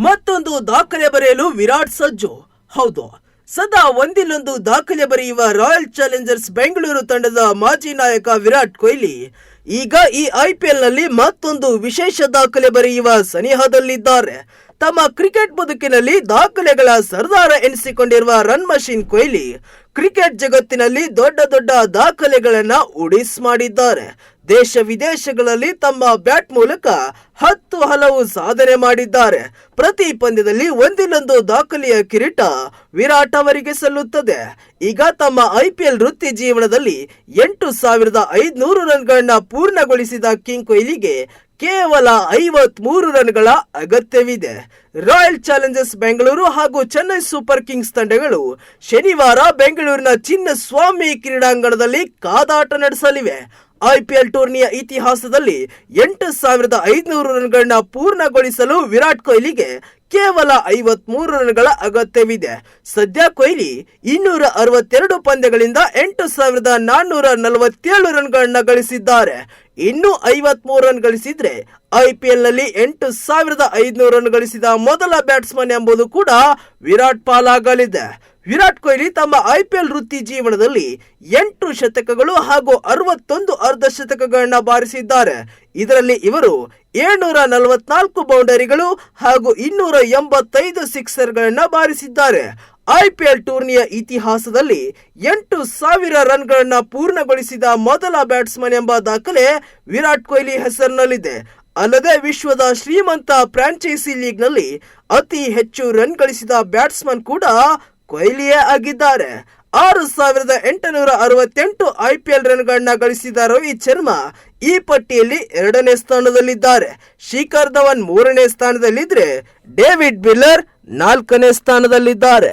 ಮತ್ತೊಂದು ದಾಖಲೆ ಬರೆಯಲು ವಿರಾಟ್ ಸಜ್ಜು. ಹೌದು, ಸದಾ ಒಂದಿಲ್ಲೊಂದು ದಾಖಲೆ ಬರೆಯುವ ರಾಯಲ್ ಚಾಲೆಂಜರ್ಸ್ ಬೆಂಗಳೂರು ತಂಡದ ಮಾಜಿ ನಾಯಕ ವಿರಾಟ್ ಕೊಹ್ಲಿ ಈಗ ಈ IPL ನಲ್ಲಿ ಮತ್ತೊಂದು ವಿಶೇಷ ದಾಖಲೆ ಬರೆಯುವ ಸನಿಹದಲ್ಲಿದ್ದಾರೆ. ತಮ್ಮ ಕ್ರಿಕೆಟ್ ಬದುಕಿನಲ್ಲಿ ದಾಖಲೆಗಳ ಸರ್ದಾರ ಎನಿಸಿಕೊಂಡಿರುವ ರನ್ ಮಷಿನ್ ಕೊಹ್ಲಿ ಕ್ರಿಕೆಟ್ ಜಗತ್ತಿನಲ್ಲಿ ದೊಡ್ಡ ದೊಡ್ಡ ದಾಖಲೆಗಳನ್ನ ಉಡಿಸ್ ಮಾಡಿದ್ದಾರೆ. ದೇಶ ವಿದೇಶಗಳಲ್ಲಿ ತಮ್ಮ ಬ್ಯಾಟ್ ಮೂಲಕ ಹಲವು ಸಾಧನೆ ಮಾಡಿದ್ದಾರೆ. ಪ್ರತಿ ಪಂದ್ಯದಲ್ಲಿ ಒಂದಿಲ್ಲೊಂದು ದಾಖಲೆಯ ಕಿರೀಟ ವಿರಾಟ್ ಅವರಿಗೆ ಸಲ್ಲುತ್ತದೆ. ಈಗ ತಮ್ಮ IPL ವೃತ್ತಿ ಜೀವನದಲ್ಲಿ 8,500 ರನ್ಗಳನ್ನ ಪೂರ್ಣಗೊಳಿಸಿದ ಕಿಂಗ್ ಕೊಹ್ಲಿಗೆ ಕೇವಲ 53 ರನ್ಗಳ ಅಗತ್ಯವಿದೆ. ರಾಯಲ್ ಚಾಲೆಂಜರ್ಸ್ ಬೆಂಗಳೂರು ಹಾಗೂ ಚೆನ್ನೈ ಸೂಪರ್ ಕಿಂಗ್ಸ್ ತಂಡಗಳು ಶನಿವಾರ ಬೆಂಗಳೂರಿನ ಚಿನ್ನಸ್ವಾಮಿ ಕ್ರೀಡಾಂಗಣದಲ್ಲಿ ಕಾದಾಟ ನಡೆಸಲಿವೆ. IPL ಟೂರ್ನಿಯ ಇತಿಹಾಸದಲ್ಲಿ 8,500 ರನ್ಗಳನ್ನ ಪೂರ್ಣಗೊಳಿಸಲು ವಿರಾಟ್ ಕೊಹ್ಲಿಗೆ ಕೇವಲ 53 ರನ್ಗಳ ಅಗತ್ಯವಿದೆ. ಸದ್ಯ ಕೊಹ್ಲಿ 262 ಪಂದ್ಯಗಳಿಂದ 8,447 ರನ್ಗಳನ್ನ ಗಳಿಸಿದ್ದಾರೆ. ಇನ್ನು 53 ರನ್ ಗಳಿಸಿದ್ರೆ IPL ನಲ್ಲಿ 8,500 ರನ್ ಗಳಿಸಿದ ಮೊದಲ ಬ್ಯಾಟ್ಸ್ಮನ್ ಎಂಬುದು ಕೂಡ ವಿರಾಟ್ ಪಾಲಾಗಲಿದೆ. ವಿರಾಟ್ ಕೊಹ್ಲಿ ತಮ್ಮ IPL ವೃತ್ತಿ ಜೀವನದಲ್ಲಿ 8 ಶತಕಗಳು ಹಾಗೂ 61 ಅರ್ಧ ಶತಕಗಳನ್ನ ಬಾರಿಸಿದ್ದಾರೆ. ಇದರಲ್ಲಿ ಇವರು 744 ಬೌಂಡರಿಗಳು ಹಾಗೂ 285 ಸಿಕ್ಸರ್ಗಳನ್ನ ಬಾರಿಸಿದ್ದಾರೆ. IPL ಟೂರ್ನಿಯ ಇತಿಹಾಸದಲ್ಲಿ 8,000 ರನ್ಗಳನ್ನ ಪೂರ್ಣಗೊಳಿಸಿದ ಮೊದಲ ಬ್ಯಾಟ್ಸ್ಮನ್ ಎಂಬ ದಾಖಲೆ ವಿರಾಟ್ ಕೊಹ್ಲಿ ಹೆಸರಿನಲ್ಲಿದೆ. ಅಲ್ಲದೆ ವಿಶ್ವದ ಶ್ರೀಮಂತ ಫ್ರಾಂಚೈಸಿ ಲೀಗ್ನಲ್ಲಿ ಅತಿ ಹೆಚ್ಚು ರನ್ ಗಳಿಸಿದ ಬ್ಯಾಟ್ಸ್ಮನ್ ಕೂಡ ಕೊಹ್ಲಿಯೇ ಆಗಿದ್ದಾರೆ. 6,868 IPL ರನ್ಗಳನ್ನ ಗಳಿಸಿದ ರೋಹಿತ್ ಶರ್ಮಾ ಈ ಪಟ್ಟಿಯಲ್ಲಿ 2ನೇ ಸ್ಥಾನದಲ್ಲಿದ್ದಾರೆ. ಶಿಖರ್ ಧವನ್ 3ನೇ ಸ್ಥಾನದಲ್ಲಿದ್ರೆ ಡೇವಿಡ್ ಮಿಲ್ಲರ್ 4ನೇ ಸ್ಥಾನದಲ್ಲಿದ್ದಾರೆ.